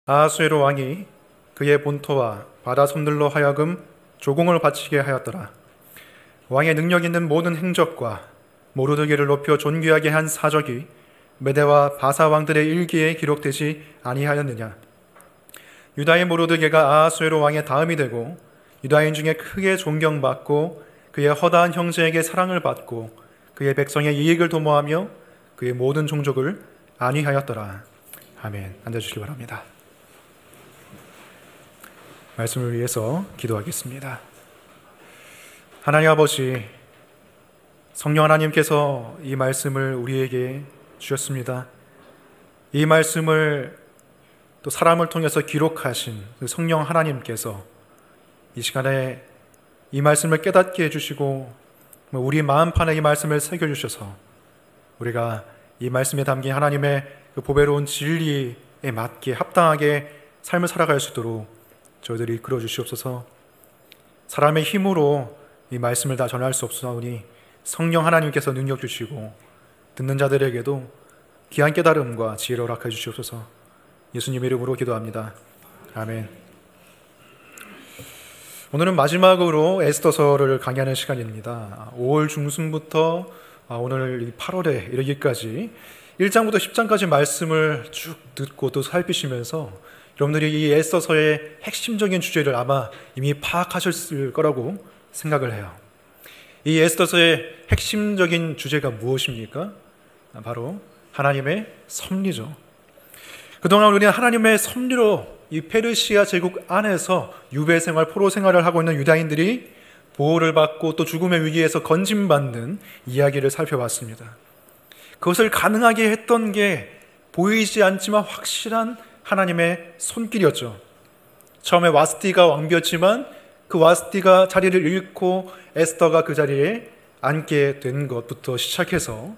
아하수에로 왕이 그의 본토와 바다 손들로 하여금 조공을 바치게 하였더라. 왕의 능력 있는 모든 행적과 모르드게를 높여 존귀하게 한 사적이 메대와 바사 왕들의 일기에 기록되지 아니하였느냐. 유다의 모르드게가 아하수에로 왕의 다음이 되고 유다인 중에 크게 존경받고 그의 허다한 형제에게 사랑을 받고 그의 백성의 이익을 도모하며 그의 모든 종족을 안위하였더라. 아멘. 앉아주시기 바랍니다. 말씀을 위해서 기도하겠습니다. 하나님 아버지, 성령 하나님께서 이 말씀을 우리에게 주셨습니다. 이 말씀을 또 사람을 통해서 기록하신 그 성령 하나님께서 이 시간에 이 말씀을 깨닫게 해주시고 우리 마음판에 이 말씀을 새겨주셔서 우리가 이 말씀에 담긴 하나님의 그 보배로운 진리에 맞게 합당하게 삶을 살아갈 수 있도록 저희들이 이끌어 주시옵소서. 사람의 힘으로 이 말씀을 다 전할 수 없사오니 성령 하나님께서 능력 주시고 듣는 자들에게도 귀한 깨달음과 지혜를 허락해 주시옵소서. 예수님 이름으로 기도합니다. 아멘. 오늘은 마지막으로 에스더서를 강의하는 시간입니다. 5월 중순부터 오늘 8월에 이르기까지 1장부터 10장까지 말씀을 쭉 듣고 또 살피시면서 여러분들이 이 에스더서의 핵심적인 주제를 아마 이미 파악하셨을 거라고 생각을 해요. 이 에스더서의 핵심적인 주제가 무엇입니까? 바로 하나님의 섭리죠. 그동안 우리는 하나님의 섭리로 이 페르시아 제국 안에서 유배 생활, 포로 생활을 하고 있는 유다인들이 보호를 받고 또 죽음의 위기에서 건짐받는 이야기를 살펴봤습니다. 그것을 가능하게 했던 게 보이지 않지만 확실한 하나님의 손길이었죠. 처음에 와스티가 왕비였지만 그 와스티가 자리를 잃고 에스더가 그 자리에 앉게 된 것부터 시작해서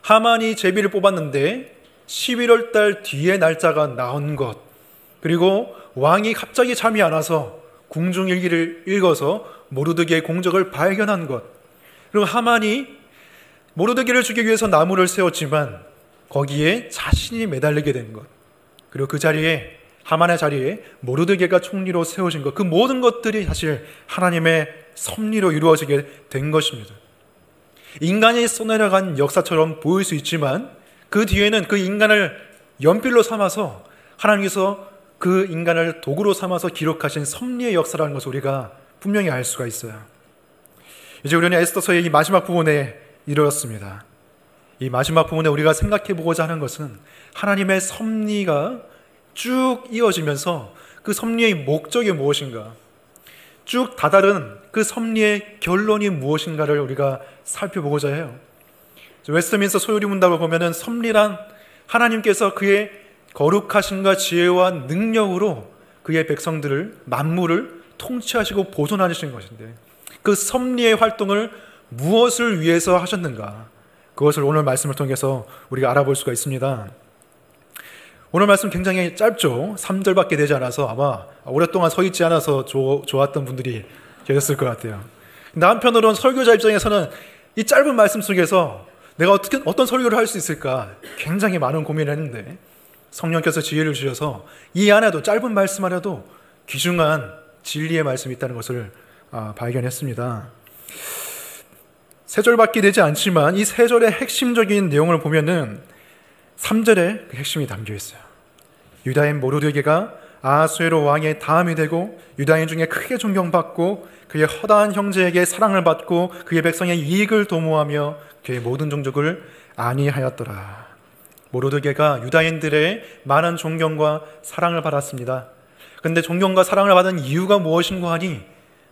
하만이 제비를 뽑았는데 11월 달 뒤에 날짜가 나온 것, 그리고 왕이 갑자기 잠이 안 와서 궁중일기를 읽어서 모르드게의 공적을 발견한 것, 그리고 하만이 모르드게를 죽이기 위해서 나무를 세웠지만 거기에 자신이 매달리게 된 것, 그리고 그 자리에 하만의 자리에 모르드게가 총리로 세워진 것, 그 모든 것들이 사실 하나님의 섭리로 이루어지게 된 것입니다. 인간이 써내려간 역사처럼 보일 수 있지만 그 뒤에는 그 인간을 연필로 삼아서 하나님께서 그 인간을 도구로 삼아서 기록하신 섭리의 역사라는 것을 우리가 분명히 알 수가 있어요. 이제 우리는 에스더서의 이 마지막 부분에 이르렀습니다. 이 마지막 부분에 우리가 생각해 보고자 하는 것은 하나님의 섭리가 쭉 이어지면서 그 섭리의 목적이 무엇인가, 쭉 다다른 그 섭리의 결론이 무엇인가를 우리가 살펴보고자 해요. 웨스트민스터 소요리 문답을 보면은 섭리란 하나님께서 그의 거룩하심과 지혜와 능력으로 그의 백성들을, 만물을 통치하시고 보존하시는 것인데, 그 섭리의 활동을 무엇을 위해서 하셨는가, 그것을 오늘 말씀을 통해서 우리가 알아볼 수가 있습니다. 오늘 말씀 굉장히 짧죠. 3절밖에 되지 않아서 아마 오랫동안 서 있지 않아서 좋았던 분들이 계셨을 것 같아요. 근데 한편으로는 설교자 입장에서는 이 짧은 말씀 속에서 내가 어떤 설교를 할 수 있을까 굉장히 많은 고민을 했는데 성령께서 지혜를 주셔서 이 안에도, 짧은 말씀 안에도 귀중한 진리의 말씀이 있다는 것을 발견했습니다. 3절밖에 되지 않지만 이 3절의 핵심적인 내용을 보면은 3절에 그 핵심이 담겨 있어요. 유다인 모르드게가 아하수에로 왕의 다음이 되고 유다인 중에 크게 존경받고 그의 허다한 형제에게 사랑을 받고 그의 백성의 이익을 도모하며 그의 모든 종족을 안위하였더라. 모르드게가 유다인들의 많은 존경과 사랑을 받았습니다. 그런데 존경과 사랑을 받은 이유가 무엇인가 하니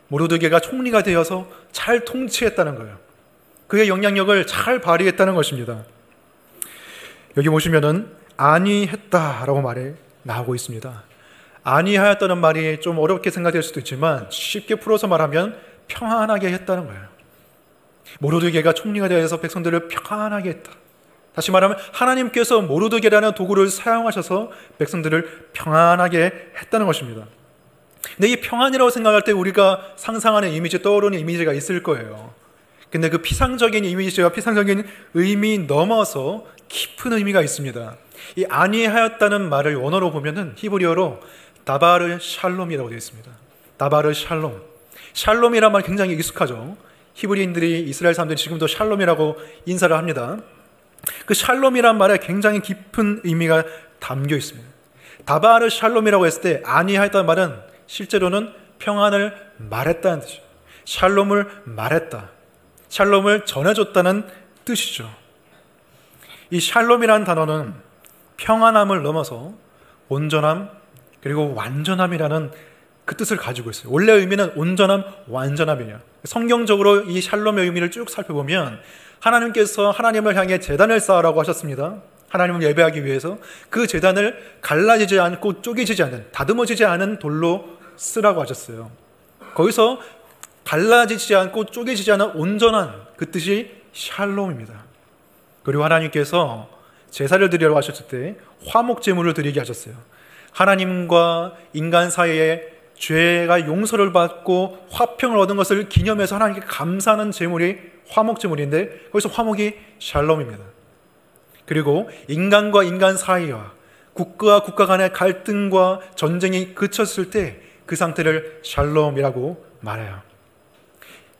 모르드게가 총리가 되어서 잘 통치했다는 거예요. 그의 영향력을 잘 발휘했다는 것입니다. 여기 보시면은 안위했다라고 말이 나오고 있습니다. 안위하였다는 말이 좀 어렵게 생각될 수도 있지만 쉽게 풀어서 말하면 평안하게 했다는 거예요. 모르드게가 총리가 되어서 백성들을 평안하게 했다. 다시 말하면 하나님께서 모르드게라는 도구를 사용하셔서 백성들을 평안하게 했다는 것입니다. 근데 이 평안이라고 생각할 때 우리가 상상하는 이미지, 떠오르는 이미지가 있을 거예요. 근데 그 피상적인 이미지와 피상적인 의미 넘어서 깊은 의미가 있습니다. 이 안위하였다는 말을 원어로 보면은 히브리어로 다바르 샬롬이라고 되어 있습니다. 다바르 샬롬. 샬롬이란 말 굉장히 익숙하죠. 히브리인들이, 이스라엘 사람들이 지금도 샬롬이라고 인사를 합니다. 그 샬롬이란 말에 굉장히 깊은 의미가 담겨 있습니다. 다바르 샬롬이라고 했을 때 안위하였다는 말은 실제로는 평안을 말했다는 뜻이죠. 샬롬을 말했다. 샬롬을 전해줬다는 뜻이죠. 이 샬롬이라는 단어는 평안함을 넘어서 온전함 그리고 완전함이라는 그 뜻을 가지고 있어요. 원래 의미는 온전함, 완전함이에요. 성경적으로 이 샬롬의 의미를 쭉 살펴보면 하나님께서 하나님을 향해 제단을 쌓으라고 하셨습니다. 하나님을 예배하기 위해서 그 제단을 갈라지지 않고 쪼개지지 않는, 다듬어지지 않은 돌로 쓰라고 하셨어요. 거기서 갈라지지 않고 쪼개지지 않은 온전한 그 뜻이 샬롬입니다. 그리고 하나님께서 제사를 드리라고 하셨을 때 화목 제물을 드리게 하셨어요. 하나님과 인간 사이에 죄가 용서를 받고 화평을 얻은 것을 기념해서 하나님께 감사하는 제물이 화목 제물인데 거기서 화목이 샬롬입니다. 그리고 인간과 인간 사이와 국가와 국가 간의 갈등과 전쟁이 그쳤을 때 그 상태를 샬롬이라고 말해요.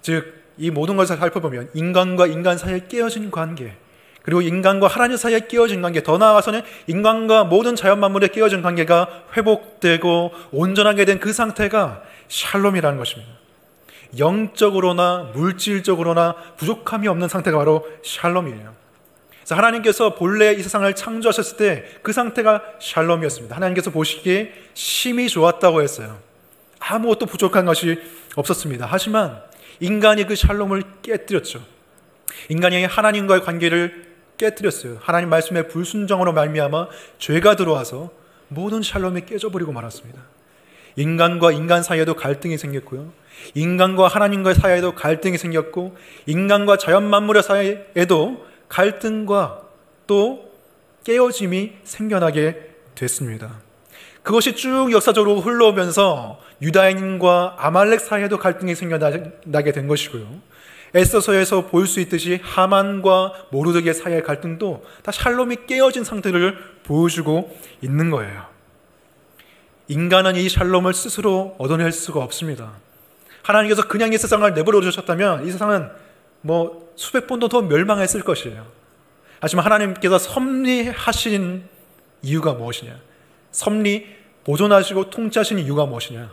즉 이 모든 것을 살펴보면 인간과 인간 사이에 깨어진 관계, 그리고 인간과 하나님 사이에 깨어진 관계, 더 나아가서는 인간과 모든 자연 만물에 깨어진 관계가 회복되고 온전하게 된 그 상태가 샬롬이라는 것입니다. 영적으로나 물질적으로나 부족함이 없는 상태가 바로 샬롬이에요. 그래서 하나님께서 본래 이 세상을 창조하셨을 때 그 상태가 샬롬이었습니다. 하나님께서 보시기에 심히 좋았다고 했어요. 아무것도 부족한 것이 없었습니다. 하지만 인간이 그 샬롬을 깨뜨렸죠. 인간이 하나님과의 관계를 깨뜨렸어요. 하나님 말씀의 불순종으로 말미암아 죄가 들어와서 모든 샬롬이 깨져버리고 말았습니다. 인간과 인간 사이에도 갈등이 생겼고요. 인간과 하나님과의 사이에도 갈등이 생겼고, 인간과 자연 만물의 사이에도 갈등과 또 깨어짐이 생겨나게 됐습니다. 그것이 쭉 역사적으로 흘러오면서 유다인과 아말렉 사이에도 갈등이 생겨나게 된 것이고요. 에스더서에서 볼 수 있듯이 하만과 모르드게 사이의 갈등도 다 샬롬이 깨어진 상태를 보여주고 있는 거예요. 인간은 이 샬롬을 스스로 얻어낼 수가 없습니다. 하나님께서 그냥 이 세상을 내버려 두셨다면 이 세상은 수백 번도 더 멸망했을 것이에요. 하지만 하나님께서 섭리하신 이유가 무엇이냐? 섭리, 보존하시고 통치하신 이유가 무엇이냐?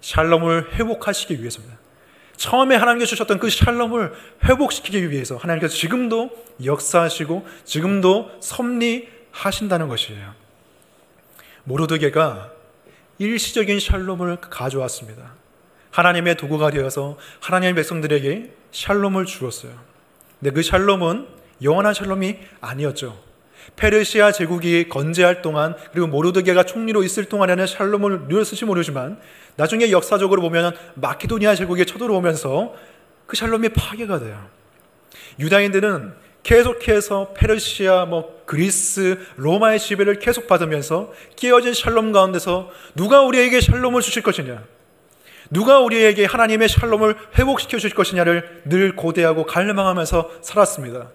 샬롬을 회복하시기 위해서입니다. 처음에 하나님께서 주셨던 그 샬롬을 회복시키기 위해서 하나님께서 지금도 역사하시고 지금도 섭리하신다는 것이에요. 모르드게가 일시적인 샬롬을 가져왔습니다. 하나님의 도구가 되어서 하나님의 백성들에게 샬롬을 주었어요. 근데 그 샬롬은 영원한 샬롬이 아니었죠. 페르시아 제국이 건재할 동안, 그리고 모르드게가 총리로 있을 동안에는 샬롬을 누렸을지 모르지만 나중에 역사적으로 보면 마케도니아 제국이 쳐들어오면서 그 샬롬이 파괴가 돼요. 유다인들은 계속해서 페르시아, 그리스, 로마의 지배를 계속 받으면서 깨어진 샬롬 가운데서 누가 우리에게 샬롬을 주실 것이냐, 누가 우리에게 하나님의 샬롬을 회복시켜 주실 것이냐를 늘 고대하고 갈망하면서 살았습니다.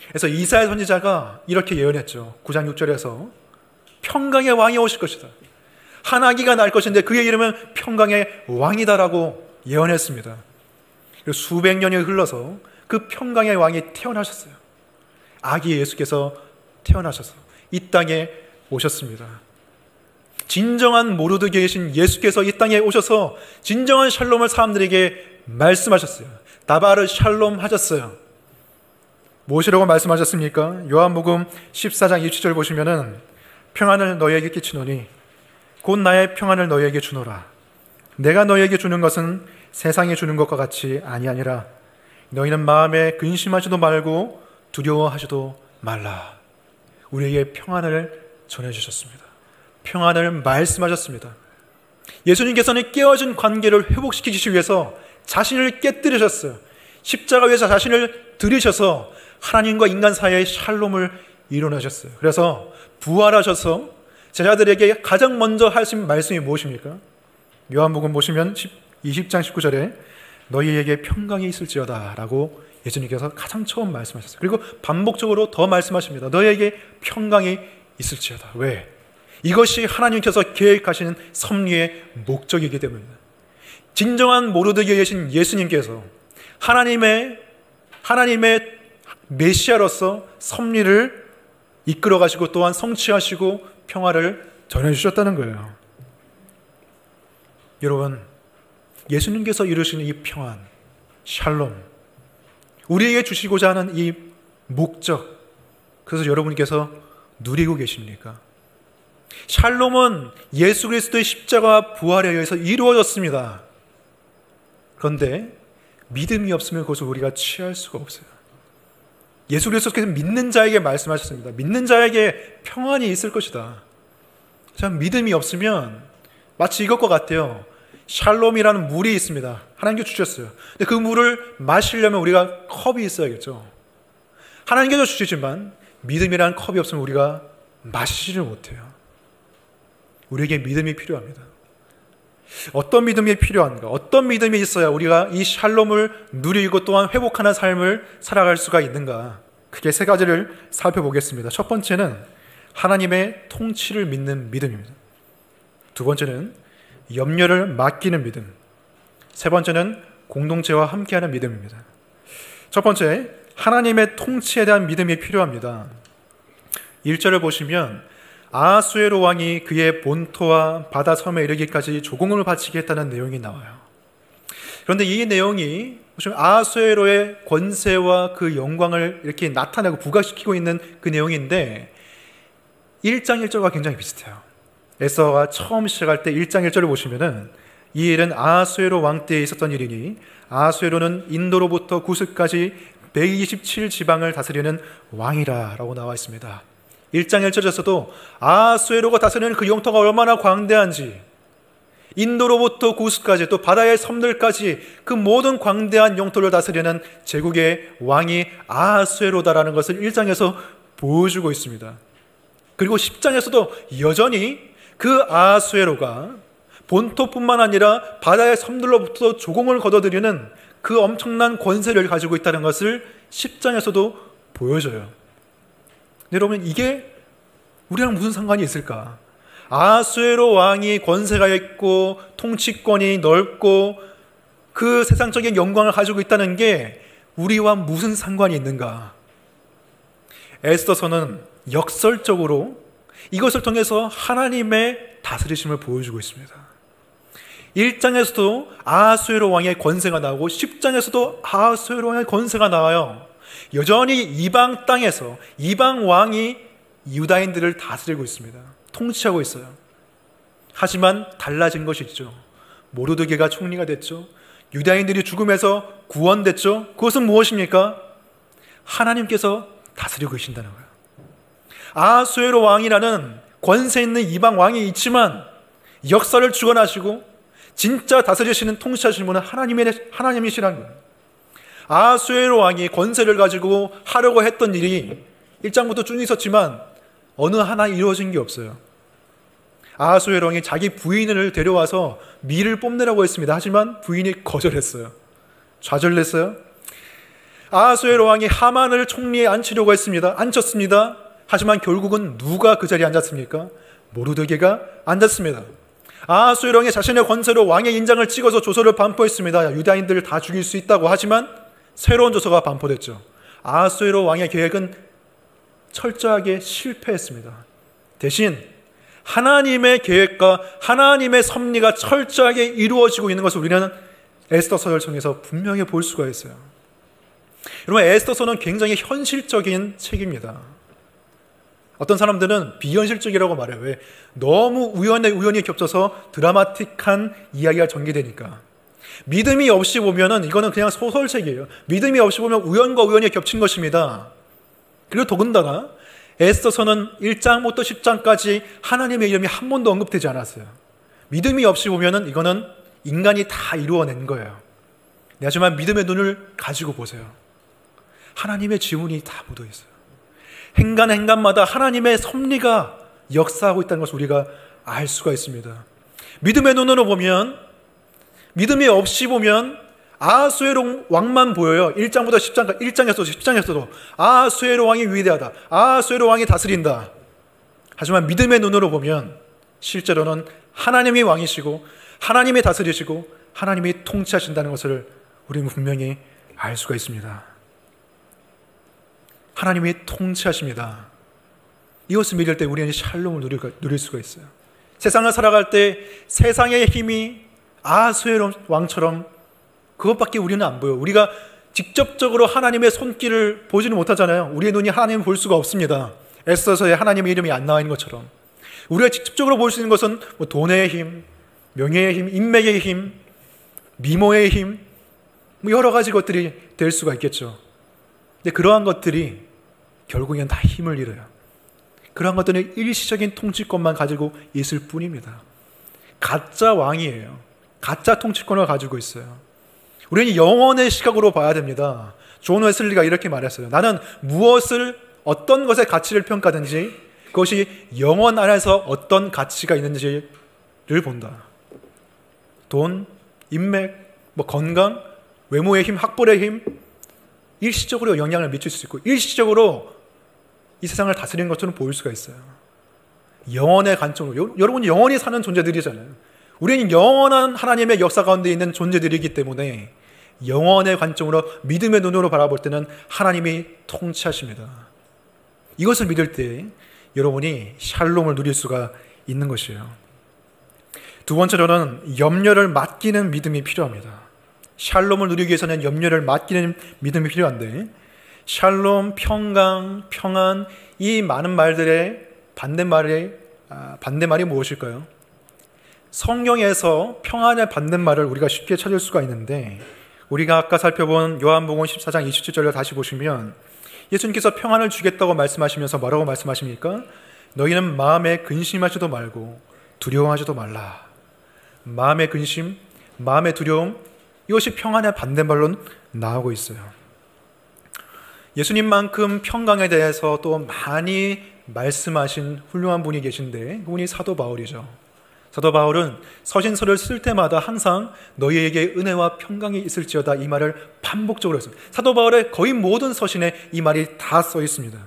그래서 이사야 선지자가 이렇게 예언했죠. 9장 6절에서 평강의 왕이 오실 것이다. 한 아기가 날 것인데 그의 이름은 평강의 왕이다라고 예언했습니다. 그리고 수백 년이 흘러서 그 평강의 왕이 태어나셨어요. 아기 예수께서 태어나셔서 이 땅에 오셨습니다. 진정한 모르드게이신 예수께서 이 땅에 오셔서 진정한 샬롬을 사람들에게 말씀하셨어요. 다바르 샬롬 하셨어요. 무엇이라고 말씀하셨습니까? 요한복음 14장 27절 보시면은 평안을 너희에게 끼치노니 곧 나의 평안을 너희에게 주노라. 내가 너희에게 주는 것은 세상에 주는 것과 같이 아니하니라. 너희는 마음에 근심하지도 말고 두려워하지도 말라. 우리에게 평안을 전해주셨습니다. 평안을 말씀하셨습니다. 예수님께서는 깨어진 관계를 회복시키기 위해서 자신을 깨뜨리셨어요. 십자가 위에서 자신을 들이셔서 하나님과 인간 사이의 샬롬을 이루어내셨어요. 그래서 부활하셔서 제자들에게 가장 먼저 하신 말씀이 무엇입니까? 요한복음 보시면 20장 19절에 너희에게 평강이 있을지어다 라고 예수님께서 가장 처음 말씀하셨어요. 그리고 반복적으로 더 말씀하십니다. 너에게 평강이 있을지어다. 왜? 이것이 하나님께서 계획하시는 섭리의 목적이기 때문입니다. 진정한 모르드기에 계신 예수님께서 하나님의 메시아로서 섭리를 이끌어 가시고 또한 성취하시고 평화를 전해주셨다는 거예요. 여러분, 예수님께서 이루시는 이 평안, 샬롬, 우리에게 주시고자 하는 이 목적, 그래서 여러분께서 누리고 계십니까? 샬롬은 예수 그리스도의 십자가와 부활에 의해서 이루어졌습니다. 그런데 믿음이 없으면 그것을 우리가 취할 수가 없어요. 예수 그리스도께서 믿는 자에게 말씀하셨습니다. 믿는 자에게 평안이 있을 것이다. 참, 믿음이 없으면 마치 이것과 같아요. 샬롬이라는 물이 있습니다. 하나님께서 주셨어요. 근데 그 물을 마시려면 우리가 컵이 있어야겠죠. 하나님께서 주시지만 믿음이라는 컵이 없으면 우리가 마시지를 못해요. 우리에게 믿음이 필요합니다. 어떤 믿음이 필요한가? 어떤 믿음이 있어야 우리가 이 샬롬을 누리고 또한 회복하는 삶을 살아갈 수가 있는가? 크게 세 가지를 살펴보겠습니다. 첫 번째는 하나님의 통치를 믿는 믿음입니다. 두 번째는 염려를 맡기는 믿음. 세 번째는 공동체와 함께하는 믿음입니다. 첫 번째, 하나님의 통치에 대한 믿음이 필요합니다. 1절을 보시면 아하수에로 왕이 그의 본토와 바다 섬에 이르기까지 조공을 바치게 했다는 내용이 나와요. 그런데 이 내용이 아하수에로의 권세와 그 영광을 이렇게 나타내고 부각시키고 있는 그 내용인데 1장 1절과 굉장히 비슷해요. 에서가 처음 시작할 때 1장 1절을 보시면은 이 일은 아하수에로 왕 때에 있었던 일이니 아하수에로는 인도로부터 구스까지 127지방을 다스리는 왕이라 라고 나와 있습니다. 1장 1절에서도 아하수에로가 다스리는 그 영토가 얼마나 광대한지, 인도로부터 구스까지 또 바다의 섬들까지 그 모든 광대한 영토를 다스리는 제국의 왕이 아하수에로다라는 것을 1장에서 보여주고 있습니다. 그리고 10장에서도 여전히 그 아하수에로가 본토뿐만 아니라 바다의 섬들로부터 조공을 거둬들이는 그 엄청난 권세를 가지고 있다는 것을 10장에서도 보여줘요. 여러분, 이게 우리랑 무슨 상관이 있을까? 아하수에로 왕이 권세가 있고 통치권이 넓고 그 세상적인 영광을 가지고 있다는 게 우리와 무슨 상관이 있는가? 에스더서는 역설적으로 이것을 통해서 하나님의 다스리심을 보여주고 있습니다. 1장에서도 아하수에로 왕의 권세가 나오고 10장에서도 아하수에로 왕의 권세가 나와요. 여전히 이방 땅에서 이방 왕이 유다인들을 다스리고 있습니다. 통치하고 있어요. 하지만 달라진 것이 있죠. 모르드게가 총리가 됐죠. 유다인들이 죽음에서 구원됐죠. 그것은 무엇입니까? 하나님께서 다스리고 계신다는 거예요. 아하수에로 왕이라는 권세 있는 이방 왕이 있지만 역사를 주관하시고 진짜 다스리시는 통치하시는 분은 하나님이시라는 거예요. 아하수에로 왕이 권세를 가지고 하려고 했던 일이 1장부터 쭉 있었지만 어느 하나 이루어진 게 없어요. 아하수에로 왕이 자기 부인을 데려와서 밀을 뽐내라고 했습니다. 하지만 부인이 거절했어요. 좌절냈어요. 아하수에로 왕이 하만을 총리에 앉히려고 했습니다. 앉혔습니다. 하지만 결국은 누가 그 자리에 앉았습니까? 모르드게가 앉았습니다. 아하수에로 왕이 자신의 권세로 왕의 인장을 찍어서 조서를 반포했습니다. 유다인들을 다 죽일 수 있다고. 하지만 새로운 조서가 반포됐죠. 아하수에로 왕의 계획은 철저하게 실패했습니다. 대신 하나님의 계획과 하나님의 섭리가 철저하게 이루어지고 있는 것을 우리는 에스더서를 통해서 분명히 볼 수가 있어요. 여러분, 에스더서는 굉장히 현실적인 책입니다. 어떤 사람들은 비현실적이라고 말해요. 왜? 너무 우연히 겹쳐서 드라마틱한 이야기가 전개되니까. 믿음이 없이 보면은 이거는 그냥 소설책이에요. 믿음이 없이 보면 우연과 우연이 겹친 것입니다. 그리고 더군다나 에스더서는 1장부터 10장까지 하나님의 이름이 한 번도 언급되지 않았어요. 믿음이 없이 보면은 이거는 인간이 다 이루어낸 거예요. 하지만 믿음의 눈을 가지고 보세요. 하나님의 지문이 다 묻어 있어요. 행간마다 하나님의 섭리가 역사하고 있다는 것을 우리가 알 수가 있습니다. 믿음의 눈으로 보면, 믿음이 없이 보면 아하수에로 왕만 보여요. 1장부터 10장까지, 1장에서도 아하수에로 왕이 위대하다, 아하수에로 왕이 다스린다. 하지만 믿음의 눈으로 보면 실제로는 하나님이 왕이시고 하나님이 다스리시고 하나님이 통치하신다는 것을 우리는 분명히 알 수가 있습니다. 하나님이 통치하십니다. 이것을 믿을 때 우리는 샬롬을 누릴 수가 있어요. 세상을 살아갈 때 세상의 힘이 아하수에로 왕처럼 그것밖에 우리는 안 보여요. 우리가 직접적으로 하나님의 손길을 보지는 못하잖아요. 우리의 눈이 하나님을 볼 수가 없습니다. 에스더서에 하나님의 이름이 안 나와 있는 것처럼 우리가 직접적으로 볼 수 있는 것은 뭐 돈의 힘, 명예의 힘, 인맥의 힘, 미모의 힘, 뭐 여러 가지 것들이 될 수가 있겠죠. 근데 그러한 것들이 결국엔 다 힘을 잃어요. 그러한 것들은 일시적인 통치권만 가지고 있을 뿐입니다. 가짜 왕이에요. 가짜 통치권을 가지고 있어요. 우리는 영원의 시각으로 봐야 됩니다. 존 웨슬리가 이렇게 말했어요. 나는 무엇을 어떤 것의 가치를 평가하든지 그것이 영원 안에서 어떤 가치가 있는지를 본다. 돈, 인맥, 뭐 건강, 외모의 힘, 학벌의 힘, 일시적으로 영향을 미칠 수 있고 일시적으로 이 세상을 다스리는 것처럼 보일 수가 있어요. 영원의 관점으로, 여러분 영원히 사는 존재들이잖아요. 우리는 영원한 하나님의 역사 가운데 있는 존재들이기 때문에 영원의 관점으로 믿음의 눈으로 바라볼 때는 하나님이 통치하십니다. 이것을 믿을 때 여러분이 샬롬을 누릴 수가 있는 것이에요. 두 번째로는 염려를 맡기는 믿음이 필요합니다. 샬롬을 누리기 위해서는 염려를 맡기는 믿음이 필요한데 샬롬, 평강, 평안 이 많은 말들의 반대말이 무엇일까요? 성경에서 평안의 반대말을 우리가 쉽게 찾을 수가 있는데 우리가 아까 살펴본 요한복음 14장 27절을 다시 보시면 예수님께서 평안을 주겠다고 말씀하시면서 뭐라고 말씀하십니까? 너희는 마음에 근심하지도 말고 두려워하지도 말라. 마음의 근심, 마음의 두려움 이것이 평안의 반대말로 나오고 있어요. 예수님만큼 평강에 대해서 또 많이 말씀하신 훌륭한 분이 계신데 그분이 사도 바울이죠. 사도 바울은 서신서를 쓸 때마다 항상 너희에게 은혜와 평강이 있을지어다 이 말을 반복적으로 했습니다. 사도 바울의 거의 모든 서신에 이 말이 다 써 있습니다.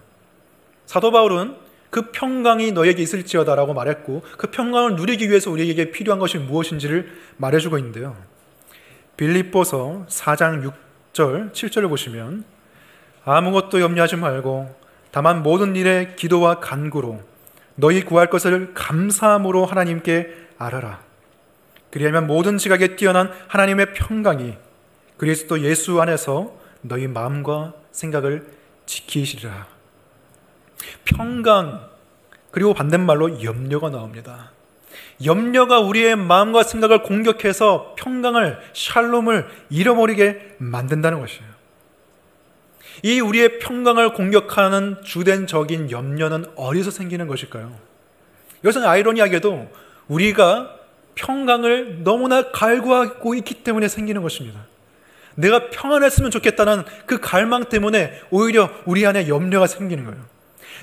사도 바울은 그 평강이 너에게 있을지어다라고 말했고 그 평강을 누리기 위해서 우리에게 필요한 것이 무엇인지를 말해주고 있는데요. 빌립보서 4장 6절 7절을 보시면 아무것도 염려하지 말고 다만 모든 일에 기도와 간구로 너희 구할 것을 감사함으로 하나님께 아뢰라. 그리하면 모든 지각에 뛰어난 하나님의 평강이 그리스도 예수 안에서 너희 마음과 생각을 지키시리라. 평강 그리고 반대말로 염려가 나옵니다. 염려가 우리의 마음과 생각을 공격해서 평강을 샬롬을 잃어버리게 만든다는 것이에요. 이 우리의 평강을 공격하는 주된 적인 염려는 어디서 생기는 것일까요? 이것은 아이러니하게도 우리가 평강을 너무나 갈구하고 있기 때문에 생기는 것입니다. 내가 평안했으면 좋겠다는 그 갈망 때문에 오히려 우리 안에 염려가 생기는 거예요.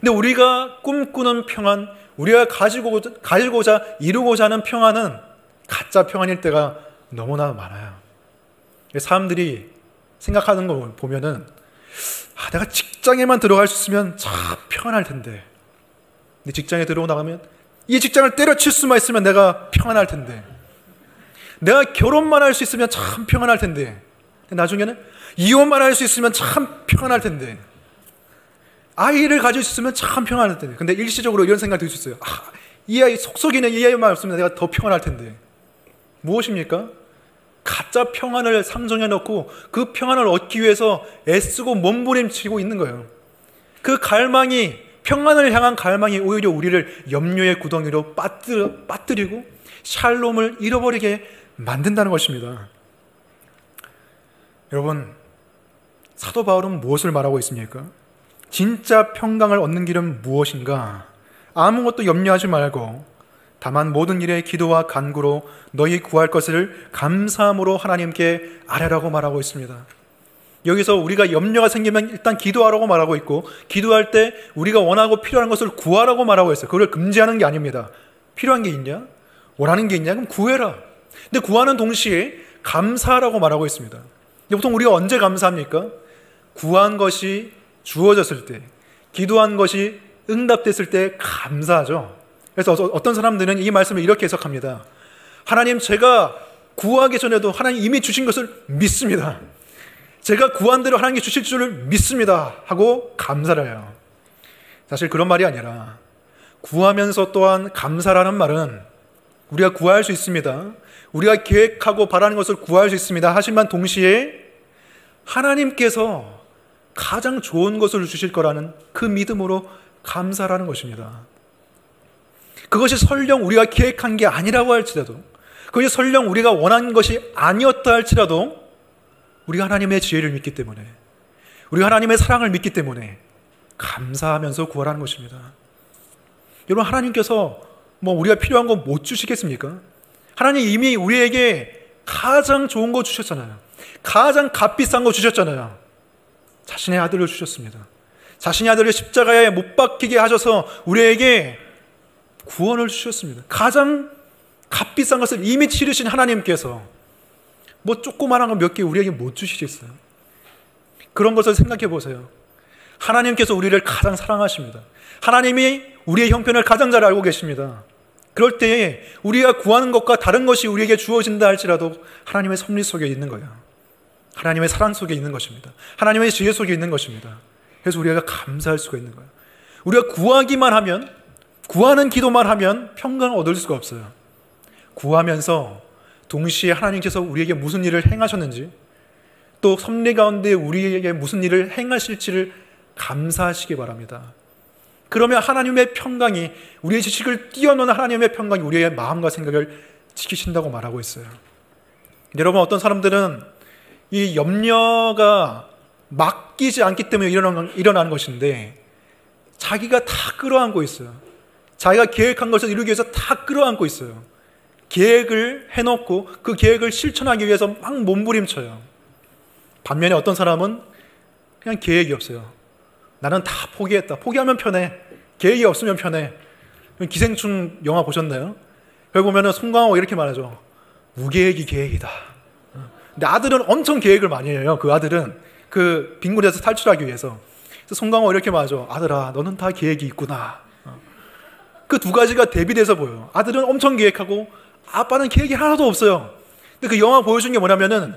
근데 우리가 꿈꾸는 평안, 우리가 가지고자 이루고자 하는 평안은 가짜 평안일 때가 너무나 많아요. 사람들이 생각하는 거 보면은 내가 직장에만 들어갈 수 있으면 참 평안할 텐데 근데 직장에 들어오고 나가면 이 직장을 때려칠 수만 있으면 내가 평안할 텐데 내가 결혼만 할 수 있으면 참 평안할 텐데 근데 나중에는 이혼만 할 수 있으면 참 평안할 텐데 아이를 가질 수 있으면 참 평안할 텐데 근데 일시적으로 이런 생각이 들 수 있어요. 이 아이 속속이는 이 아이만 없으면 내가 더 평안할 텐데 무엇입니까? 가짜 평안을 상정해 놓고 그 평안을 얻기 위해서 애쓰고 몸부림치고 있는 거예요. 그 갈망이 평안을 향한 갈망이 오히려 우리를 염려의 구덩이로 빠뜨리고 샬롬을 잃어버리게 만든다는 것입니다. 여러분 사도 바울은 무엇을 말하고 있습니까? 진짜 평강을 얻는 길은 무엇인가? 아무것도 염려하지 말고 다만 모든 일에 기도와 간구로 너희 구할 것을 감사함으로 하나님께 아뢰라고 말하고 있습니다. 여기서 우리가 염려가 생기면 일단 기도하라고 말하고 있고 기도할 때 우리가 원하고 필요한 것을 구하라고 말하고 있어요. 그걸 금지하는 게 아닙니다. 필요한 게 있냐? 원하는 게 있냐? 그럼 구해라. 근데 구하는 동시에 감사하라고 말하고 있습니다. 보통 우리가 언제 감사합니까? 구한 것이 주어졌을 때, 기도한 것이 응답됐을 때 감사하죠. 그래서 어떤 사람들은 이 말씀을 이렇게 해석합니다. 하나님, 제가 구하기 전에도 하나님 이미 주신 것을 믿습니다. 제가 구한 대로 하나님께 주실 줄을 믿습니다 하고 감사를 해요. 사실 그런 말이 아니라, 구하면서 또한 감사라는 말은 우리가 구할 수 있습니다. 우리가 계획하고 바라는 것을 구할 수 있습니다. 하지만 동시에 하나님께서 가장 좋은 것을 주실 거라는 그 믿음으로 감사라는 것입니다. 그것이 설령 우리가 계획한 게 아니라고 할지라도, 그것이 설령 우리가 원한 것이 아니었다 할지라도, 우리가 하나님의 지혜를 믿기 때문에, 우리가 하나님의 사랑을 믿기 때문에 감사하면서 구하라는 것입니다. 여러분, 하나님께서 우리가 필요한 거 못 주시겠습니까? 하나님 이미 우리에게 가장 좋은 거 주셨잖아요. 가장 값비싼 거 주셨잖아요. 자신의 아들을 주셨습니다. 자신의 아들을 십자가에 못 박히게 하셔서 우리에게 구원을 주셨습니다. 가장 값비싼 것을 이미 치르신 하나님께서 조그마한 거 몇 개 우리에게 못 주시겠어요? 그런 것을 생각해 보세요. 하나님께서 우리를 가장 사랑하십니다. 하나님이 우리의 형편을 가장 잘 알고 계십니다. 그럴 때에 우리가 구하는 것과 다른 것이 우리에게 주어진다 할지라도 하나님의 섭리 속에 있는 거예요. 하나님의 사랑 속에 있는 것입니다. 하나님의 지혜 속에 있는 것입니다. 그래서 우리가 감사할 수가 있는 거예요. 우리가 구하기만 하면, 구하는 기도만 하면 평강을 얻을 수가 없어요. 구하면서 동시에 하나님께서 우리에게 무슨 일을 행하셨는지, 또 섭리 가운데 우리에게 무슨 일을 행하실지를 감사하시기 바랍니다. 그러면 하나님의 평강이, 우리의 지식을 뛰어넘는 하나님의 평강이 우리의 마음과 생각을 지키신다고 말하고 있어요. 여러분, 어떤 사람들은 이 염려가 맡기지 않기 때문에 일어나는 것인데, 자기가 다 끌어안고 있어요. 자기가 계획한 것을 이루기 위해서 다 끌어안고 있어요. 계획을 해놓고 그 계획을 실천하기 위해서 막 몸부림쳐요. 반면에 어떤 사람은 그냥 계획이 없어요. 나는 다 포기했다. 포기하면 편해. 계획이 없으면 편해. 기생충 영화 보셨나요? 여기 보면은 송강호 이렇게 말하죠. 무계획이 계획이다. 근데 아들은 엄청 계획을 많이 해요. 그 아들은 그 빈곤에서 탈출하기 위해서. 그래서 송강호 이렇게 말하죠. 아들아, 너는 다 계획이 있구나. 그 두 가지가 대비돼서 보여요. 아들은 엄청 계획하고 아빠는 계획이 하나도 없어요. 근데 그 영화 보여준 게 뭐냐면은,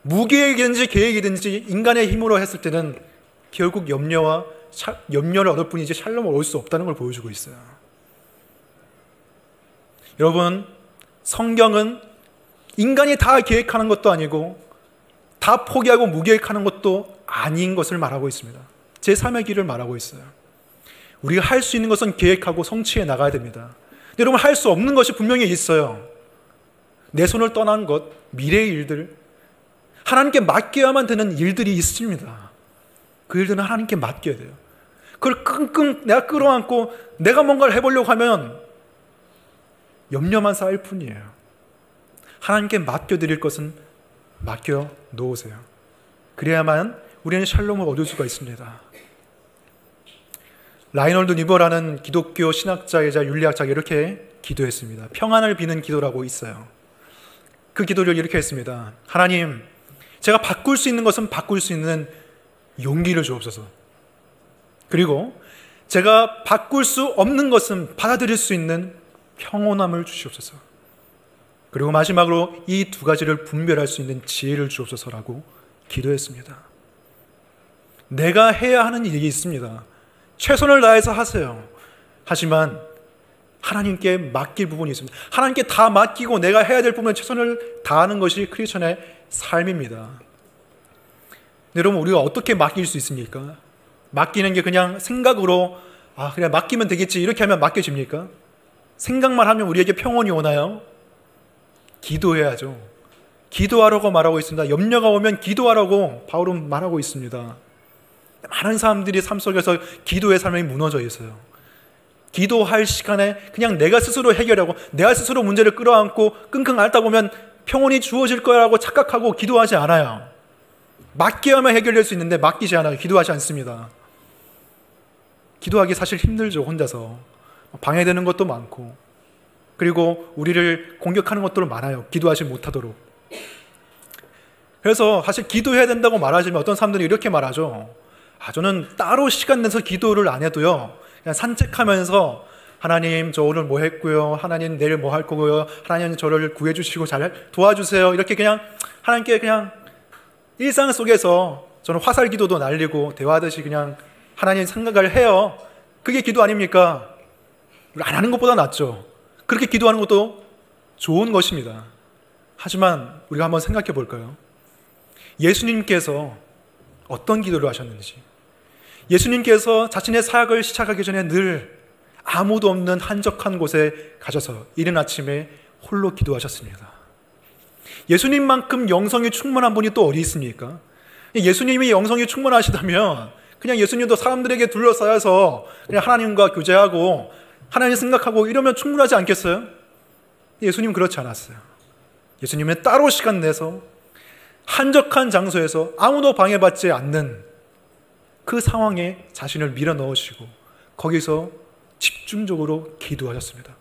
무계획이든지 계획이든지 인간의 힘으로 했을 때는 결국 염려를 얻을 뿐이지 샬롬을 얻을 수 없다는 걸 보여주고 있어요. 여러분, 성경은 인간이 다 계획하는 것도 아니고 다 포기하고 무계획하는 것도 아닌 것을 말하고 있습니다. 제3의 길을 말하고 있어요. 우리가 할 수 있는 것은 계획하고 성취해 나가야 됩니다. 여러분, 할 수 없는 것이 분명히 있어요. 내 손을 떠난 것, 미래의 일들, 하나님께 맡겨야만 되는 일들이 있습니다. 그 일들은 하나님께 맡겨야 돼요. 그걸 끙끙 내가 끌어안고 내가 뭔가를 해보려고 하면 염려만 쌓일 뿐이에요. 하나님께 맡겨드릴 것은 맡겨 놓으세요. 그래야만 우리는 샬롬을 얻을 수가 있습니다. 라이놀드 니버라는 기독교 신학자이자 윤리학자가 이렇게 기도했습니다. 평안을 비는 기도라고 있어요. 그 기도를 이렇게 했습니다. 하나님, 제가 바꿀 수 있는 것은 바꿀 수 있는 용기를 주옵소서. 그리고 제가 바꿀 수 없는 것은 받아들일 수 있는 평온함을 주시옵소서. 그리고 마지막으로 이 두 가지를 분별할 수 있는 지혜를 주옵소서라고 기도했습니다. 내가 해야 하는 일이 있습니다. 최선을 다해서 하세요. 하지만 하나님께 맡길 부분이 있습니다. 하나님께 다 맡기고 내가 해야 될 부분에 최선을 다하는 것이 크리스천의 삶입니다. 여러분, 우리가 어떻게 맡길 수 있습니까? 맡기는 게 그냥 생각으로 그냥 맡기면 되겠지 이렇게 하면 맡겨집니까? 생각만 하면 우리에게 평온이 오나요? 기도해야죠. 기도하라고 말하고 있습니다. 염려가 오면 기도하라고 바울은 말하고 있습니다. 많은 사람들이 삶 속에서 기도의 삶이 무너져 있어요. 기도할 시간에 그냥 내가 스스로 해결하고 내가 스스로 문제를 끌어안고 끙끙 앓다 보면 평온이 주어질 거라고 착각하고 기도하지 않아요. 맡겨야만 해결될 수 있는데 맡기지 않아요. 기도하지 않습니다. 기도하기 사실 힘들죠. 혼자서 방해되는 것도 많고, 그리고 우리를 공격하는 것도 많아요. 기도하지 못하도록. 그래서 사실 기도해야 된다고 말하지만 어떤 사람들이 이렇게 말하죠. 저는 따로 시간 내서 기도를 안 해도요, 그냥 산책하면서 하나님 저 오늘 뭐 했고요, 하나님 내일 뭐 할 거고요, 하나님 저를 구해주시고 잘 도와주세요, 이렇게 그냥 하나님께 그냥 일상 속에서 저는 화살 기도도 날리고 대화하듯이 그냥 하나님 생각을 해요. 그게 기도 아닙니까? 안 하는 것보다 낫죠. 그렇게 기도하는 것도 좋은 것입니다. 하지만 우리가 한번 생각해 볼까요? 예수님께서 어떤 기도를 하셨는지, 예수님께서 자신의 사역을 시작하기 전에 늘 아무도 없는 한적한 곳에 가셔서 이른 아침에 홀로 기도하셨습니다. 예수님만큼 영성이 충만한 분이 또 어디 있습니까? 예수님이 영성이 충만하시다면 그냥 예수님도 사람들에게 둘러싸여서 그냥 하나님과 교제하고 하나님 생각하고 이러면 충분하지 않겠어요? 예수님 그렇지 않았어요. 예수님은 따로 시간 내서 한적한 장소에서 아무도 방해받지 않는 그 상황에 자신을 밀어넣으시고 거기서 집중적으로 기도하셨습니다.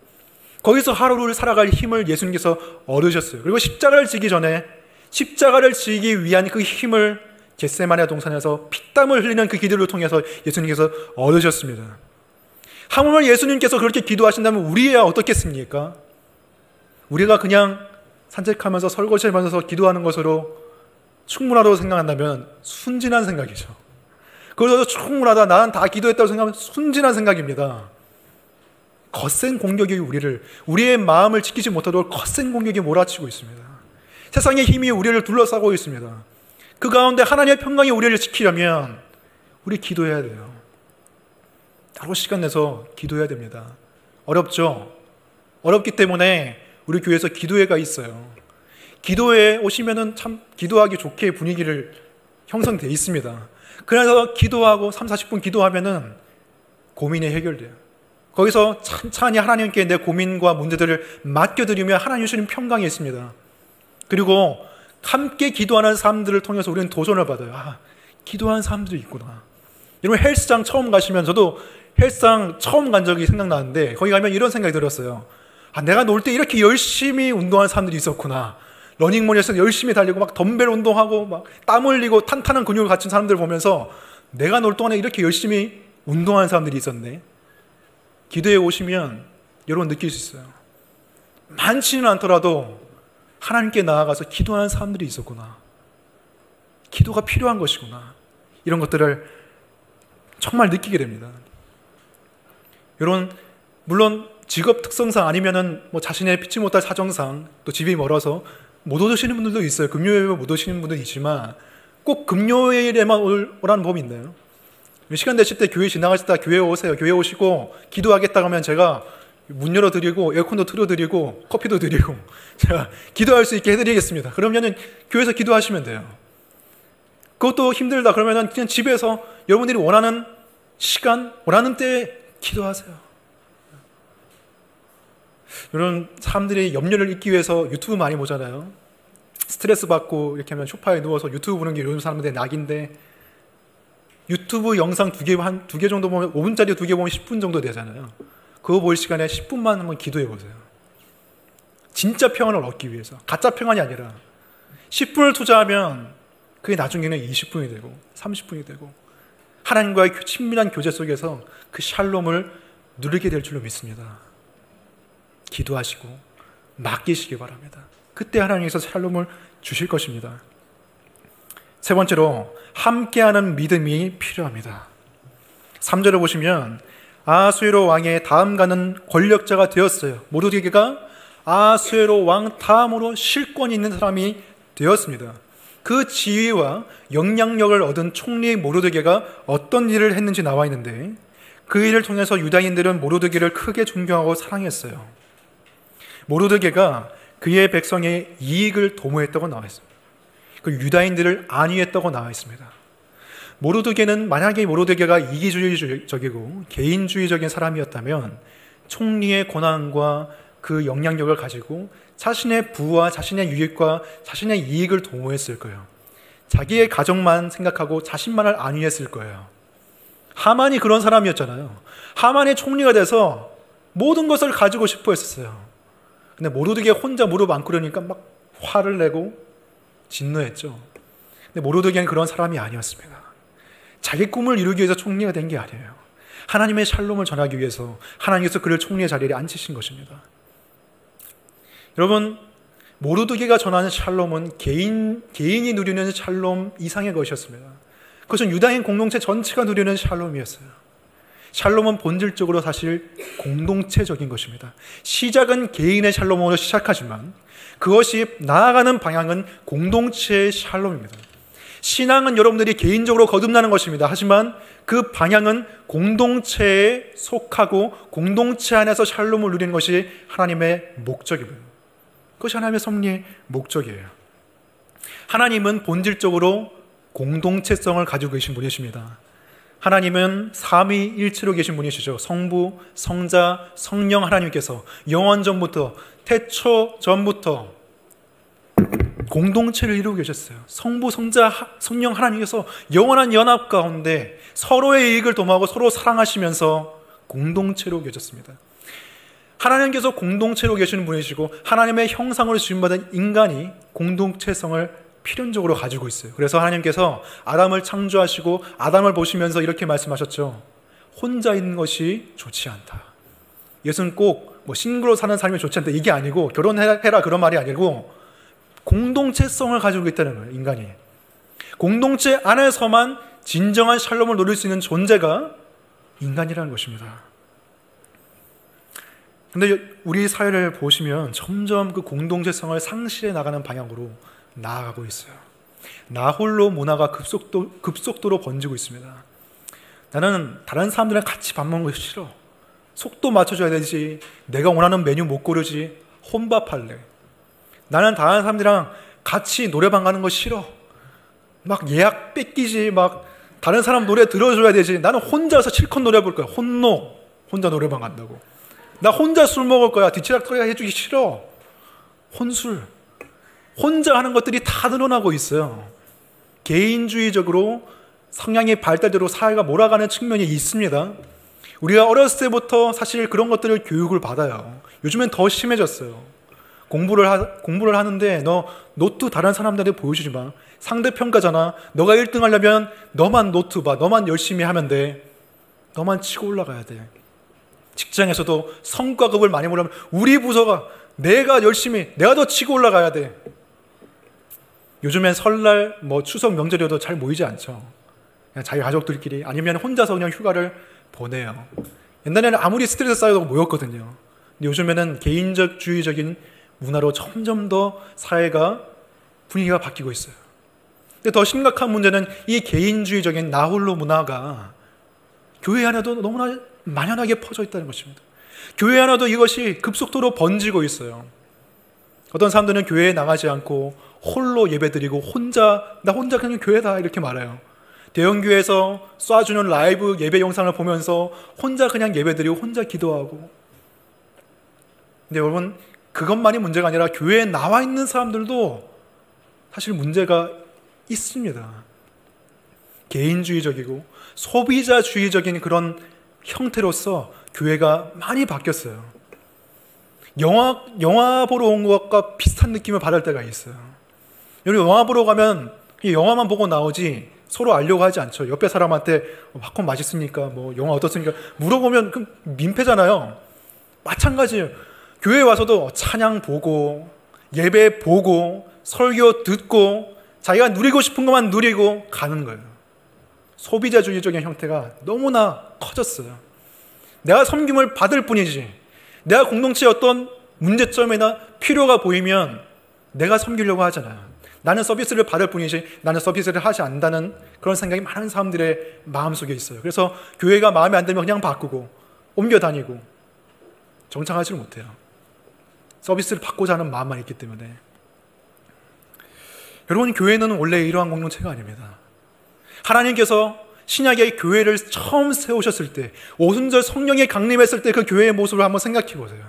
거기서 하루를 살아갈 힘을 예수님께서 얻으셨어요. 그리고 십자가를 지기 전에 십자가를 지기 위한 그 힘을 겟세마네 동산에서 피땀을 흘리는 그 기도를 통해서 예수님께서 얻으셨습니다. 하물며 예수님께서 그렇게 기도하신다면 우리야 어떻겠습니까? 우리가 그냥 산책하면서 설거지하면서 기도하는 것으로 충분하다고 생각한다면 순진한 생각이죠. 그래서 충분하다, 나는 다 기도했다고 생각하면 순진한 생각입니다. 거센 공격이 우리의 마음을 지키지 못하도록 거센 공격이 몰아치고 있습니다. 세상의 힘이 우리를 둘러싸고 있습니다. 그 가운데 하나님의 평강이 우리를 지키려면 우리 기도해야 돼요. 따로 시간 내서 기도해야 됩니다. 어렵죠? 어렵기 때문에 우리 교회에서 기도회가 있어요. 기도회에 오시면은 참 기도하기 좋게 분위기를 형성되어 있습니다. 그래서 기도하고 30-40분 기도하면은 고민이 해결돼요. 거기서 찬찬히 하나님께 내 고민과 문제들을 맡겨드리며 하나님 주시는 평강이 있습니다. 그리고 함께 기도하는 사람들을 통해서 우리는 도전을 받아요. 기도하는 사람들이 있구나. 여러분 헬스장 처음 가시면, 저도 헬스장 처음 간 적이 생각나는데 거기 가면 이런 생각이 들었어요. 내가 놀 때 이렇게 열심히 운동하는 사람들이 있었구나. 러닝머니에서 열심히 달리고 막 덤벨 운동하고 막 땀 흘리고 탄탄한 근육을 갖춘 사람들 보면서 내가 놀 동안에 이렇게 열심히 운동하는 사람들이 있었네. 기도에 오시면 여러분 느낄 수 있어요. 많지는 않더라도 하나님께 나아가서 기도하는 사람들이 있었구나. 기도가 필요한 것이구나. 이런 것들을 정말 느끼게 됩니다. 여러분, 물론 직업 특성상 아니면은 자신의 피치 못할 사정상 또 집이 멀어서 못 오시는 분들도 있어요. 금요일에 못 오시는 분들도 있지만 꼭 금요일에만 오라는 법이 있나요? 시간 되실 때 교회 지나가실 때 교회 오세요. 교회 오시고 기도하겠다 하면 제가 문 열어드리고 에어컨도 틀어드리고 커피도 드리고 제가 기도할 수 있게 해드리겠습니다. 그러면은 교회에서 기도하시면 돼요. 그것도 힘들다 그러면은 그냥 집에서 여러분들이 원하는 시간, 원하는 때에 기도하세요. 이런 사람들이 염려를 잊기 위해서 유튜브 많이 보잖아요. 스트레스 받고 이렇게 하면 소파에 누워서 유튜브 보는 게 요즘 사람들의 낙인데, 유튜브 영상 두 개 정도 보면 5분짜리 2개 보면 10분 정도 되잖아요. 그거 볼 시간에 10분만 한번 기도해 보세요. 진짜 평안을 얻기 위해서, 가짜 평안이 아니라 10분을 투자하면 그게 나중에는 20분이 되고 30분이 되고 하나님과의 친밀한 교제 속에서 그 샬롬을 누리게 될 줄로 믿습니다. 기도하시고 맡기시기 바랍니다. 그때 하나님께서 샬롬을 주실 것입니다. 세 번째로 함께하는 믿음이 필요합니다. 3절을 보시면 아수에로 왕의 다음가는 권력자가 되었어요. 모르드게가 아수에로 왕 다음으로 실권이 있는 사람이 되었습니다. 그 지위와 영향력을 얻은 총리 모르드게가 어떤 일을 했는지 나와 있는데, 그 일을 통해서 유다인들은 모르드게를 크게 존경하고 사랑했어요. 모르드게가 그의 백성의 이익을 도모했다고 나와 있습니다. 그 유다인들을 안위했다고 나와 있습니다. 모르드게는, 만약에 모르드게가 이기주의적이고 개인주의적인 사람이었다면 총리의 권한과 그 영향력을 가지고 자신의 부와 자신의 유익과 자신의 이익을 도모했을 거예요. 자기의 가정만 생각하고 자신만을 안위했을 거예요. 하만이 그런 사람이었잖아요. 하만이 총리가 돼서 모든 것을 가지고 싶어 했었어요. 근데 모르드게 혼자 무릎 안 꿇으니까 막 화를 내고 진노했죠. 근데 모르드게는 그런 사람이 아니었습니다. 자기 꿈을 이루기 위해서 총리가 된 게 아니에요. 하나님의 샬롬을 전하기 위해서 하나님께서 그를 총리의 자리에 앉히신 것입니다. 여러분, 모르드게가 전하는 샬롬은 개인이 누리는 샬롬 이상의 것이었습니다. 그것은 유다인 공동체 전체가 누리는 샬롬이었어요. 샬롬은 본질적으로 사실 공동체적인 것입니다. 시작은 개인의 샬롬으로 시작하지만 그것이 나아가는 방향은 공동체의 샬롬입니다. 신앙은 여러분들이 개인적으로 거듭나는 것입니다. 하지만 그 방향은 공동체에 속하고 공동체 안에서 샬롬을 누리는 것이 하나님의 목적입니다. 그것이 하나님의 섭리의 목적이에요. 하나님은 본질적으로 공동체성을 가지고 계신 분이십니다. 하나님은 삼위일체로 계신 분이시죠. 성부, 성자, 성령 하나님께서 영원 전부터, 태초 전부터 공동체를 이루고 계셨어요. 성부, 성자, 성령 하나님께서 영원한 연합 가운데 서로의 이익을 도모하고 서로 사랑하시면서 공동체로 계셨습니다. 하나님께서 공동체로 계시는 분이시고 하나님의 형상으로 지음받은 인간이 공동체성을 필연적으로 가지고 있어요. 그래서 하나님께서 아담을 창조하시고 아담을 보시면서 이렇게 말씀하셨죠. 혼자 있는 것이 좋지 않다. 이것은 꼭 싱글로 사는 삶이 좋지 않다 이게 아니고 결혼해라 그런 말이 아니고 공동체성을 가지고 있다는 거예요. 인간이 공동체 안에서만 진정한 샬롬을 누릴 수 있는 존재가 인간이라는 것입니다. 그런데 우리 사회를 보시면 점점 그 공동체성을 상실해 나가는 방향으로 나아가고 있어요. 나 홀로 문화가 급속도로 번지고 있습니다. 나는 다른 사람들이랑 같이 밥 먹는 거 싫어. 속도 맞춰줘야 되지. 내가 원하는 메뉴 못 고르지. 혼밥할래. 나는 다른 사람들이랑 같이 노래방 가는 거 싫어. 막 예약 뺏기지. 막 다른 사람 노래 들어줘야 되지. 나는 혼자서 실컷 노래 부를 거야. 혼자 노래방 간다고. 나 혼자 술 먹을 거야. 뒤치락터리가 해주기 싫어. 혼술. 혼자 하는 것들이 다 늘어나고 있어요. 개인주의적으로 성향이 발달대로 사회가 몰아가는 측면이 있습니다. 우리가 어렸을 때부터 사실 그런 것들을 교육을 받아요. 요즘엔 더 심해졌어요. 공부를 하는데 너 노트 다른 사람들한테 보여주지 마. 상대평가잖아. 너가 1등 하려면 너만 노트 봐. 너만 열심히 하면 돼. 너만 치고 올라가야 돼. 직장에서도 성과급을 많이 보려면 우리 부서가 내가 더 치고 올라가야 돼. 요즘엔 설날, 추석 명절에도 잘 모이지 않죠. 그냥 자기 가족들끼리 아니면 혼자서 그냥 휴가를 보내요. 옛날에는 아무리 스트레스 쌓여도 모였거든요. 근데 요즘에는 개인주의적인 문화로 점점 더 사회가 분위기가 바뀌고 있어요. 근데 더 심각한 문제는 이 개인주의적인 나 홀로 문화가 교회 안에도 너무나 만연하게 퍼져 있다는 것입니다. 교회 안에도 이것이 급속도로 번지고 있어요. 어떤 사람들은 교회에 나가지 않고 홀로 예배드리고 나 혼자 그냥 교회다 이렇게 말해요. 대형교회에서 쏴주는 라이브 예배 영상을 보면서 혼자 그냥 예배드리고 혼자 기도하고. 근데 여러분, 그것만이 문제가 아니라 교회에 나와 있는 사람들도 사실 문제가 있습니다. 개인주의적이고 소비자주의적인 그런 형태로서 교회가 많이 바뀌었어요. 영화 보러 온 것과 비슷한 느낌을 받을 때가 있어요. 여러분, 영화 보러 가면 영화만 보고 나오지 서로 알려고 하지 않죠. 옆에 사람한테 팝콘 맛있습니까? 영화 어떻습니까? 물어보면 민폐잖아요. 마찬가지예요. 교회에 와서도 찬양 보고 예배 보고 설교 듣고 자기가 누리고 싶은 것만 누리고 가는 거예요. 소비자주의적인 형태가 너무나 커졌어요. 내가 섬김을 받을 뿐이지 내가 공동체의 어떤 문제점이나 필요가 보이면 내가 섬기려고 하잖아요. 나는 서비스를 받을 뿐이지 나는 서비스를 하지 않는다는 그런 생각이 많은 사람들의 마음속에 있어요. 그래서 교회가 마음에 안 들면 그냥 바꾸고 옮겨 다니고 정착하지를 못해요. 서비스를 받고자 하는 마음만 있기 때문에. 여러분, 교회는 원래 이러한 공동체가 아닙니다. 하나님께서 신약의 교회를 처음 세우셨을 때, 오순절 성령이 강림했을 때 그 교회의 모습을 한번 생각해 보세요.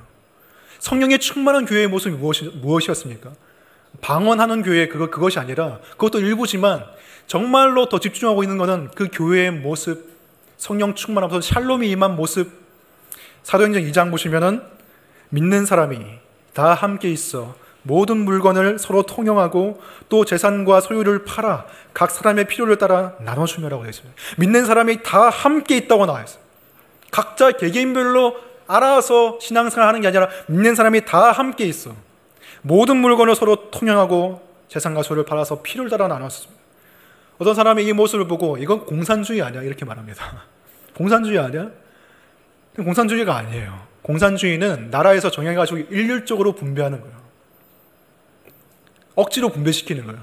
성령의 충만한 교회의 모습이 무엇이었습니까? 방언하는 교회 그것이 아니라 그것도 일부지만 정말로 더 집중하고 있는 것은 그 교회의 모습, 성령 충만하면서 샬롬이 임한 모습. 사도행전 2장 보시면은 믿는 사람이 다 함께 있어 모든 물건을 서로 통용하고 또 재산과 소유를 팔아 각 사람의 필요를 따라 나눠주며라고 되어 있습니다. 믿는 사람이 다 함께 있다고 나와 있어요. 각자 개개인별로 알아서 신앙생활 하는 게 아니라 믿는 사람이 다 함께 있어. 모든 물건을 서로 통용하고 재산과 소유를 팔아서 필요를 따라 나눴습니다. 어떤 사람이 이 모습을 보고 이건 공산주의 아니야 이렇게 말합니다. 공산주의 아니야? 공산주의가 아니에요. 공산주의는 나라에서 정해가지고 일률적으로 분배하는 거예요. 억지로 분배시키는 거예요.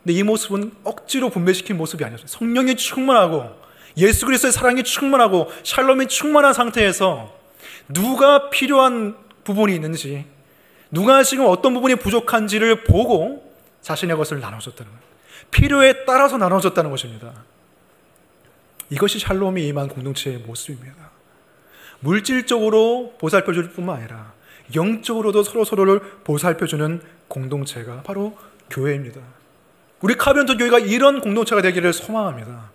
근데 이 모습은 억지로 분배시킨 모습이 아니었어요. 성령이 충만하고 예수 그리스도의 사랑이 충만하고 샬롬이 충만한 상태에서 누가 필요한 부분이 있는지, 누가 지금 어떤 부분이 부족한지를 보고 자신의 것을 나눠줬다는 거예요. 필요에 따라서 나눠줬다는 것입니다. 이것이 샬롬이 임한 공동체의 모습입니다. 물질적으로 보살펴줄 뿐만 아니라 영적으로도 서로를 보살펴주는 공동체가 바로 교회입니다. 우리 카벤터 교회가 이런 공동체가 되기를 소망합니다.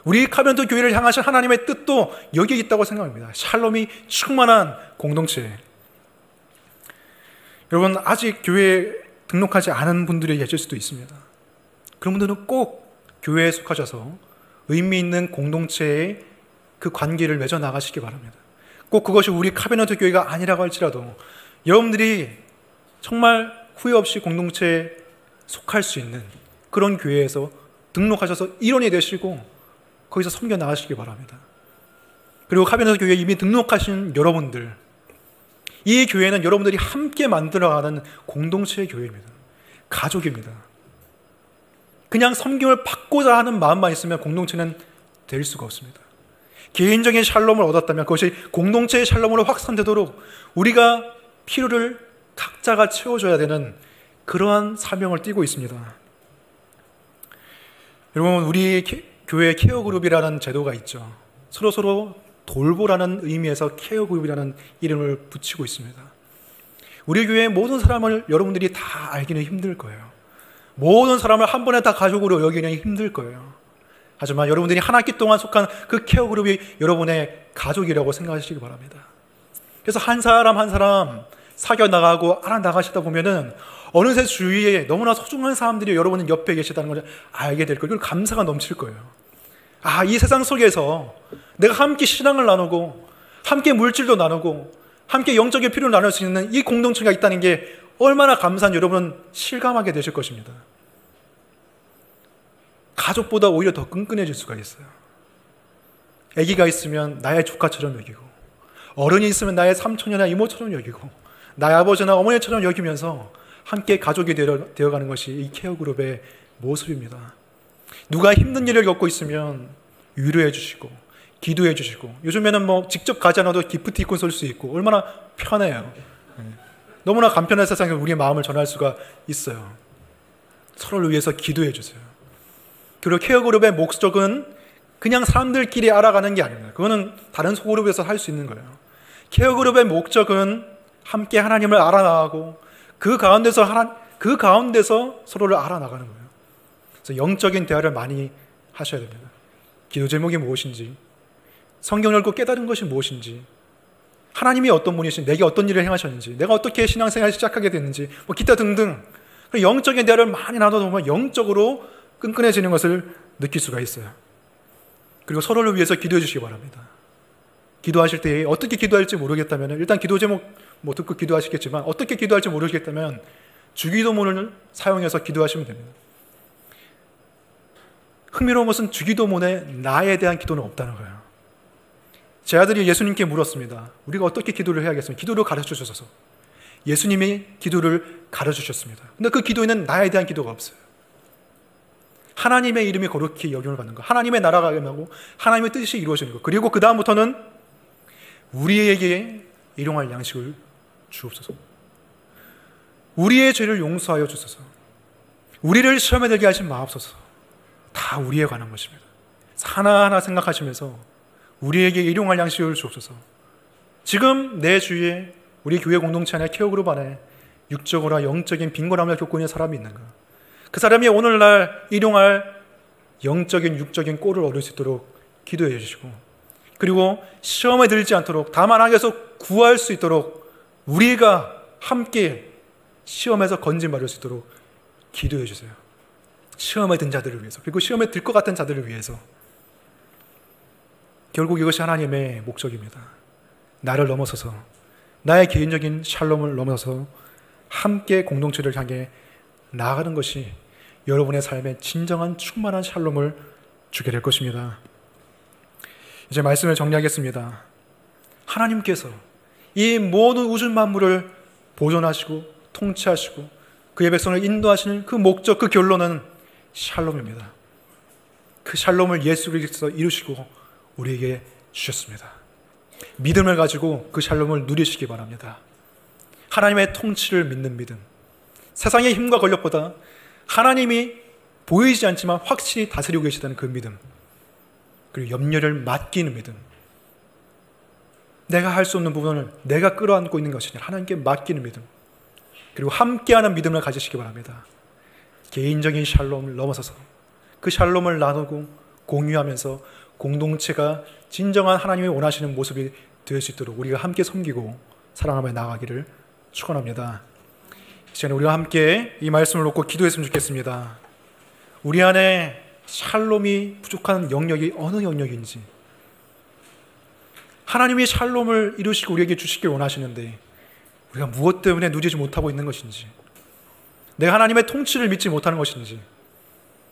우리 카벤터 교회를 향하신 하나님의 뜻도 여기에 있다고 생각합니다. 샬롬이 충만한 공동체. 여러분, 아직 교회에 등록하지 않은 분들이 계실 수도 있습니다. 그런 분들은 꼭 교회에 속하셔서 의미 있는 공동체의 그 관계를 맺어 나가시기 바랍니다. 꼭 그것이 우리 카베나트 교회가 아니라고 할지라도 여러분들이 정말 후회 없이 공동체에 속할 수 있는 그런 교회에서 등록하셔서 일원이 되시고 거기서 섬겨 나가시기 바랍니다. 그리고 카베나트 교회에 이미 등록하신 여러분들, 이 교회는 여러분들이 함께 만들어가는 공동체의 교회입니다. 가족입니다. 그냥 섬김을 받고자 하는 마음만 있으면 공동체는 될 수가 없습니다. 개인적인 샬롬을 얻었다면 그것이 공동체의 샬롬으로 확산되도록 우리가 필요를 각자가 채워줘야 되는 그러한 사명을 띠고 있습니다. 여러분, 우리 교회 케어그룹이라는 제도가 있죠. 서로 돌보라는 의미에서 케어그룹이라는 이름을 붙이고 있습니다. 우리 교회의 모든 사람을 여러분들이 다 알기는 힘들 거예요. 모든 사람을 한 번에 다 가족으로 여기는 힘들 거예요. 하지만 여러분들이 한 학기 동안 속한 그 케어그룹이 여러분의 가족이라고 생각하시기 바랍니다. 그래서 한 사람 한 사람 사귀어나가고 알아나가시다 보면은 어느새 주위에 너무나 소중한 사람들이 여러분 옆에 계시다는 걸 알게 될 거예요. 그리고 감사가 넘칠 거예요. 아, 이 세상 속에서 내가 함께 신앙을 나누고 함께 물질도 나누고 함께 영적인 필요를 나눌 수 있는 이 공동체가 있다는 게 얼마나 감사한 여러분은 실감하게 되실 것입니다. 가족보다 오히려 더 끈끈해질 수가 있어요. 아기가 있으면 나의 조카처럼 여기고, 어른이 있으면 나의 삼촌이나 이모처럼 여기고, 나의 아버지나 어머니처럼 여기면서 함께 가족이 되어가는 것이 이 케어그룹의 모습입니다. 누가 힘든 일을 겪고 있으면 위로해 주시고 기도해 주시고, 요즘에는 직접 가지 않아도 기프티콘 쏠 수 있고 얼마나 편해요. 너무나 간편한 세상에 우리의 마음을 전할 수가 있어요. 서로를 위해서 기도해 주세요. 그리고 케어그룹의 목적은 그냥 사람들끼리 알아가는 게 아닙니다. 그거는 다른 소그룹에서 할 수 있는 거예요. 케어그룹의 목적은 함께 하나님을 알아나가고 그 가운데서 서로를 알아나가는 거예요. 그래서 영적인 대화를 많이 하셔야 됩니다. 기도 제목이 무엇인지, 성경을 읽고 깨달은 것이 무엇인지, 하나님이 어떤 분이신지, 내게 어떤 일을 행하셨는지, 내가 어떻게 신앙생활을 시작하게 됐는지, 기타 등등 영적인 대화를 많이 나누다 보면 영적으로 끈끈해지는 것을 느낄 수가 있어요. 그리고 서로를 위해서 기도해 주시기 바랍니다. 기도하실 때 어떻게 기도할지 모르겠다면 일단 기도 제목 듣고 기도하시겠지만, 어떻게 기도할지 모르겠다면 주기도문을 사용해서 기도하시면 됩니다. 흥미로운 것은 주기도문에 나에 대한 기도는 없다는 거예요. 제 아들이 예수님께 물었습니다. 우리가 어떻게 기도를 해야겠습니까? 기도를 가르쳐 주셔서. 예수님이 기도를 가르쳐 주셨습니다. 근데 그 기도에는 나에 대한 기도가 없어요. 하나님의 이름이 거룩히 여김을 받는 것, 하나님의 나라가 임하고 하나님의 뜻이 이루어지는 것, 그리고 그 다음부터는 우리에게 일용할 양식을 주옵소서, 우리의 죄를 용서하여 주소서, 우리를 시험에 들게 하지 마옵소서. 다 우리에 관한 것입니다. 하나하나 생각하시면서 우리에게 일용할 양식을 주옵소서. 지금 내 주위에 우리 교회 공동체 안에 케어그룹 안에 육적으로나 영적인 빈곤함을 겪고 있는 사람이 있는가? 그 사람이 오늘날 일용할 영적인 육적인 꼴을 얻을 수 있도록 기도해 주시고, 그리고 시험에 들지 않도록 다만 악에서 구할 수 있도록 우리가 함께 시험에서 건진받을 수 있도록 기도해 주세요. 시험에 든 자들을 위해서, 그리고 시험에 들 것 같은 자들을 위해서. 결국 이것이 하나님의 목적입니다. 나를 넘어서서, 나의 개인적인 샬롬을 넘어서 함께 공동체를 향해 나아가는 것이 여러분의 삶에 진정한 충만한 샬롬을 주게 될 것입니다. 이제 말씀을 정리하겠습니다. 하나님께서 이 모든 우주 만물을 보존하시고 통치하시고 그의 백성을 인도하시는 그 목적, 그 결론은 샬롬입니다. 그 샬롬을 예수 그리스도에서 이루시고 우리에게 주셨습니다. 믿음을 가지고 그 샬롬을 누리시기 바랍니다. 하나님의 통치를 믿는 믿음, 세상의 힘과 권력보다 하나님이 보이지 않지만 확실히 다스리고 계시다는 그 믿음, 그리고 염려를 맡기는 믿음, 내가 할 수 없는 부분을 내가 끌어안고 있는 것이 아니라 하나님께 맡기는 믿음, 그리고 함께하는 믿음을 가지시기 바랍니다. 개인적인 샬롬을 넘어서서 그 샬롬을 나누고 공유하면서 공동체가 진정한 하나님이 원하시는 모습이 될 수 있도록 우리가 함께 섬기고 사랑하며 나아가기를 축원합니다. 이 시간에 우리가 함께 이 말씀을 놓고 기도했으면 좋겠습니다. 우리 안에 샬롬이 부족한 영역이 어느 영역인지, 하나님이 샬롬을 이루시고 우리에게 주시길 원하시는데 우리가 무엇 때문에 누리지 못하고 있는 것인지, 내가 하나님의 통치를 믿지 못하는 것인지,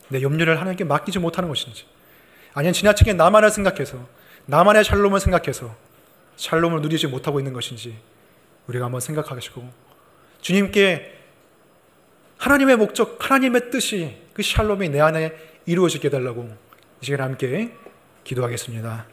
내 염려를 하나님께 맡기지 못하는 것인지, 아니면 지나치게 나만을 생각해서, 나만의 샬롬을 생각해서 샬롬을 누리지 못하고 있는 것인지 우리가 한번 생각하시고 주님께 하나님의 목적, 하나님의 뜻이, 그 샬롬이 내 안에 이루어지게 해달라고 이 시간에 함께 기도하겠습니다.